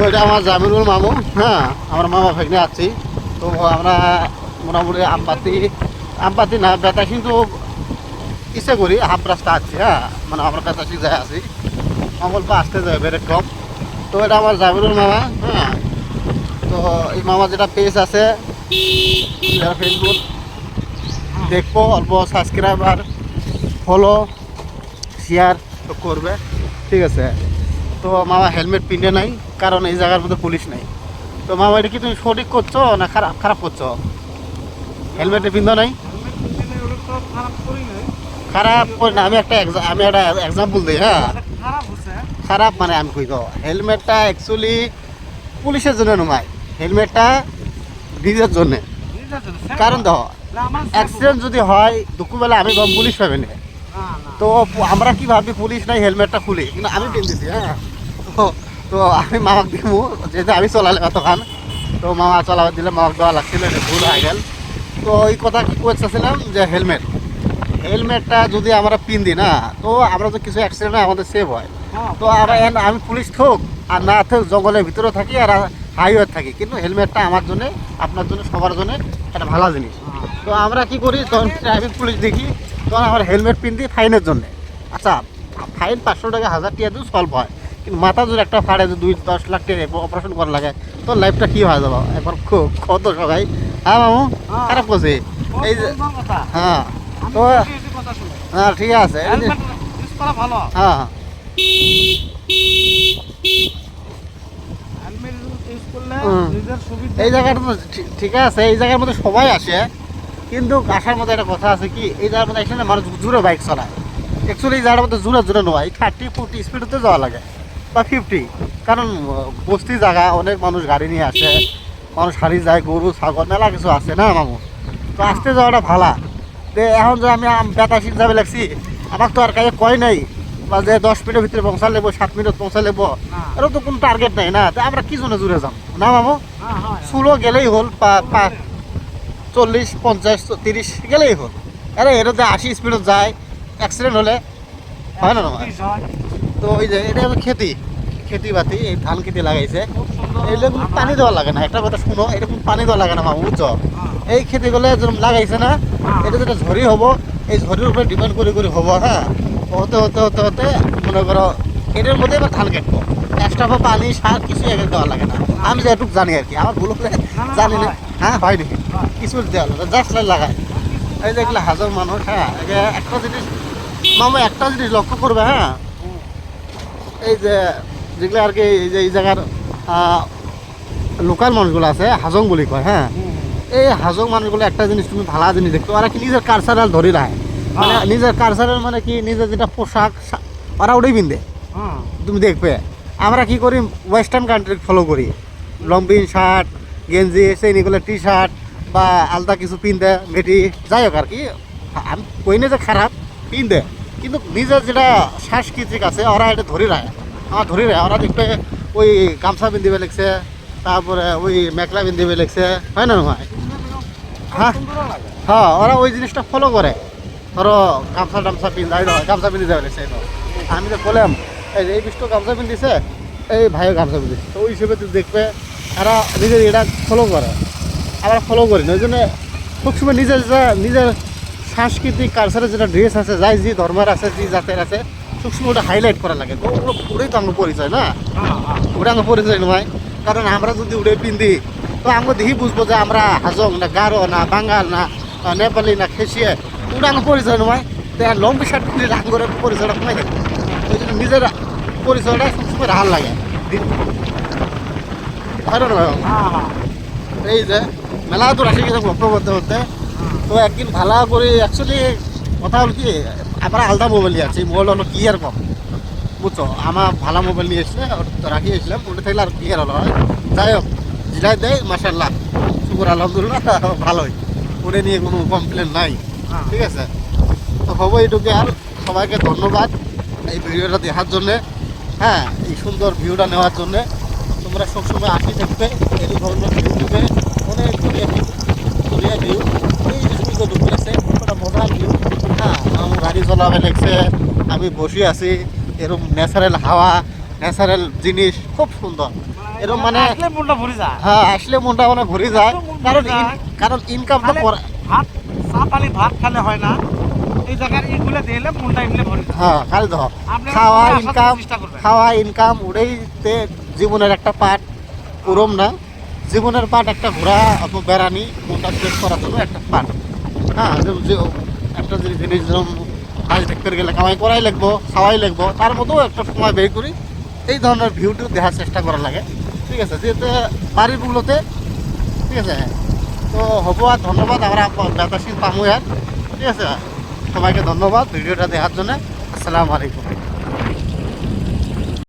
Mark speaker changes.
Speaker 1: এটা আমার জামিরুল মামু। হ্যাঁ, আমার মামা ভাগ্নে আছি। তো আমরা মোটামুটি আমপাতি না বেতা কিন্তু ইচ্ছে করি হাফ রাস্তা আছি। হ্যাঁ, মানে আমরা বেতাশি যায় আছি, অল্প আসতে যায় বেড়ে কম। তো এটা আমার জামিরুল মামা। হ্যাঁ, তো এই মামা যেটা পেজ আছে ফেসবুক দেখবো, অল্প সাবস্ক্রাইবার ফলো শেয়ার তো করবে, ঠিক আছে। তো মামা হেলমেট পিনে নাই, কারণ এই জায়গার মধ্যে পুলিশ নাই। তো মামা এটা কি তুমি সঠিক করছো না খারাপ খারাপ করছো? হেলমেটে পিন্ধো নাই? খারাপ করি না, আমি একটা এক্সাম্পল দিই। হ্যাঁ, খারাপ মানে আমি কই তো হেলমেটটা অ্যাকচুয়ালি পুলিশের জন্য নয়, হেলমেটটা নিজের জন্যে। কারণ দেখো, অ্যাক্সিডেন্ট যদি হয় দুপুরবেলা আমি পুলিশ পাবে না। তো আমরা কি ভাবি পুলিশ নাই, হেলমেটটা খুলি, কিন্তু আমি পিনতেছি। হ্যাঁ, তো তো আমি মামাক দিব, যেহেতু আমি চলালে এতক্ষণ, তো মামা চলাবার দিলে মামাক দেওয়া লাগছিল, এটা ভুল হয়ে গেল। তো এই কথা কি করতেছিলাম যে হেলমেটটা যদি আমরা পিন দিই না, তো আমরা তো কিছু অ্যাক্সিডেন্ট আমাদের সেভ হয়। তো আমি পুলিশ থাক আর না থাক, জঙ্গলের ভিতরে থাকি আর হাইওয়ে থাকি, কিন্তু হেলমেটটা আমার জন্য, আপনার জন্য, সবার জন্য একটা ভালো জিনিস। তো আমরা কি করি, তখন ট্রাফিক পুলিশ দেখি, তখন আমরা হেলমেট পিন দিই ফাইনের জন্য। আচ্ছা, ফাইন 500 টাকা 1000 টাকা দিয়েও সলভ হয়, কিন্তু মাথা যদি একটা ফাড়ে, যে 2-10 লাখ টাকা অপারেশন করা লাগে, তো লাইফটা কী হয়ে যাবো একবার কত সবাই। হ্যাঁ মামু, খারাপ করছে এই যে। হ্যাঁ, তো হ্যাঁ ঠিক আছে। হ্যাঁ, এই জায়গাটা তো ঠিক আছে, এই জায়গার মধ্যে সবাই আসে, কিন্তু আসার মধ্যে একটা কথা আছে কি, এই জায়গার মধ্যে এখানে মানুষ জোরে বাইক চালায়। অ্যাকচুয়ালি এই জায়গার মধ্যে জোরে নয়, 30-40 স্পিডতে যাওয়া লাগে বা 50, কারণ বস্তি জায়গা, অনেক মানুষ গাড়ি নিয়ে আসে, মানুষ হারিয়ে যায়, গরু ছাগল মেলা কিছু আছে না মামু। তো আসতে যাওয়াটা ভালা। তো এখন যে আমি বেতাশি যাবে লাগছি, আমার তো আর কাছে কয় নাই বা যে 10 মিনিটের ভিতরে পৌঁছা লেবো, 7 মিনিট পৌঁছা লেবো, এরও তো কোনো টার্গেট নাই না। তো আমরা কি জন্য জুড়ে যাম না মামু? স্লো গেলেই হল, 40-50-30 গেলেই হল। আরে এর যে 80 স্পিডত যায়, অ্যাক্সিডেন্ট হলে হয় না নয়? তো ওই যে এটা হলো খেতি বাতি, এই ধান খেতে লাগাইছে, এগুলো কোনো পানি দেওয়া লাগে না। একটা কথা শুনো, এটা কোনো পানি দেওয়া লাগে না মামু, বুঝছো? এই খেতিগুলো যেরকম লাগাইছে না, এটা যেটা ঝড়ি হবো, এই ঝড়ির উপরে ডিপেন্ড করে হবো। হ্যাঁ, হতে হতে হতে হতে মনে করো এটার মধ্যে এবার ধান কাটবো, এক্সট্রা পানি সার কিছু এখানে দেওয়া লাগে না। আমি যেটুকু জানি আর কি, আমার ভুল হলে জানি না। হ্যাঁ, হয় নাকি? কিছু দেওয়া লাগে, জাস্ট লাগায়। এই যে এগুলো হাজার মানুষ। হ্যাঁ, একটা জিনিস মামা, একটা জিনিস লক্ষ্য করবে। হ্যাঁ, এই যে যেগুলো আর কি, এই জায়গার লোকাল মানুষগুলো আছে, হাজং বলি কয়। হ্যাঁ, এই হাজং মানুষগুলো একটা জিনিস তুমি ভালো জিনিস দেখতে, ওরা কি নিজের কালচারাল ধরে রাখে, মানে নিজের কালচারাল মানে কি, নিজের যেটা পোশাক ওরা ওটাই পিনবে। তুমি দেখবে আমরা কি করি, ওয়েস্টার্ন কান্ট্রি ফলো করি, লম্বিন শার্ট গেঞ্জি সেইগুলো টি শার্ট বা আলাদা কিছু পিনতে মেটি, যাই হোক আর কি। আমি কই না যে খারাপ, পিনতে, কিন্তু নিজের যেটা সাংস্কৃতিক আছে ওরা এটা ধরে রাখে, ওরা দেখবে ওই গামছা পিন্ধিবে লাগছে, তারপরে ওই মেখলা পিন্ধিবে লাগছে, হয় না নয়? হ্যাঁ হ্যাঁ, ওরা ওই জিনিসটা ফলো করে। ধরো গামছা গামছা পিন্ধি যাবে লাগছে। আমি তো বললাম এই বিষ্ট গামছা পিন্ধিছে, এই ভাইও গামছা পিন্ধিছে, তো ওই হিসেবে তুই দেখবে এরা নিজের এটা ফলো করে, আমরা ফলো করি না। ওই জন্য সবসময় নিজের সাংস্কৃতিক কালচারের যেটা ড্রেস আছে, যাই যে ধর্মের আছে, যে জাতের আছে, সবসময় ওটা হাইলাইট করা লাগে। তো ওটাই তো আমার পরিচয় না, ওটা আমার পরিচয় নয়। কারণ আমরা যদি উড়ে পিন্ধি, তো আমরা দেখি বুঝবো যে আমরা হাজং না গারো না বাঙাল না নেপালি না খেসিয়ে, ওটা আমার পরিচয় নয়। তো লম্বি শার্ট পিন্ধে রাঙ্গরের পরিচয়টা কমে গেল। ওই জন্য নিজের পরিচয়টা সবসময় রাহার লাগে। এই যে মেলা তো রাখি গেছে গপ্প করতে, তো একদিন ভালো করে অ্যাকচুয়ালি কথা হল কি, আমরা আলাদা মোবাইল নিয়ে আসছি, মোবাইল হলো ক্লিয়ার কম, বুঝছো? আমার ভালো মোবাইল নিয়ে এসলে রাখি এসলাম, ওটা থাকলে আর ক্লিয়ার হলো হয়। যাই হোক, জিলাই দেয় মাশাআল্লাহ, শুকুর আলহামদুলিল্লাহ, ভালোই, ওটা নিয়ে কোনো কমপ্লেন নাই। ঠিক আছে, তো হবো এইটুকু। আর সবাইকে ধন্যবাদ এই ভিডিওটা দেখার জন্যে। হ্যাঁ, এই সুন্দর ভিউটা নেওয়ার জন্যে। তোমরা সবসময় আসি থাকবে, এই ধরনের ভিউ দিবে, অনেক দুনিয়া ভিউ। এই যে সূর্য ডুবতেছে, ওটা মজার ভিউ। হ্যাঁ, আমার গাড়ি চলাবে লাগছে, আমি বসে আছি, এরকম ন্যাচারাল হাওয়া, ন্যাচারাল জিনিস, খুব সুন্দর। এরকম মানে
Speaker 2: আসলে মনটা ভরে যায়।
Speaker 1: হ্যাঁ আসলে মনটা মানে ভরে যায়,
Speaker 2: এত মন
Speaker 1: কারণ
Speaker 2: ভরে যায়।
Speaker 1: কারণ ইনকাম তো
Speaker 2: খালে ভাত চা পানি ভাত খেলে হয় না, এই জায়গার এগুলো দিলে মনটা এমনি ভরে যায়।
Speaker 1: হ্যাঁ খালি দেখো
Speaker 2: আপনারা
Speaker 1: খাওয়া
Speaker 2: সবাই আসার
Speaker 1: ইনকাম,
Speaker 2: চেষ্টা করবেন।
Speaker 1: খাওয়া ইনকাম উড়েইতে জীবনের একটা পার্ট, ওরম না, জীবনের পার্ট একটা ঘোরা অথবা বেড়ানি মনটা ফ্রেশ করার জন্য একটা পার্ট। হ্যাঁ একটা যদি জিনিস যেরকম কাজ দেখতে গেলে কামাই করাই লাগবো, খাওয়াই লাগবো, তার মধ্যেও একটা সময় বের করি এই ধরনের ভিউ টিউ দেখার চেষ্টা করা লাগে। ঠিক আছে, যেহেতু বাড়িগুলোতে, ঠিক আছে, তো হবো। আর ধন্যবাদ, আমরা ব্যথাশীল পামু আর, ঠিক আছে, সবাইকে ধন্যবাদ ভিডিওটা দেখার জন্য। আসসালামু আলাইকুম।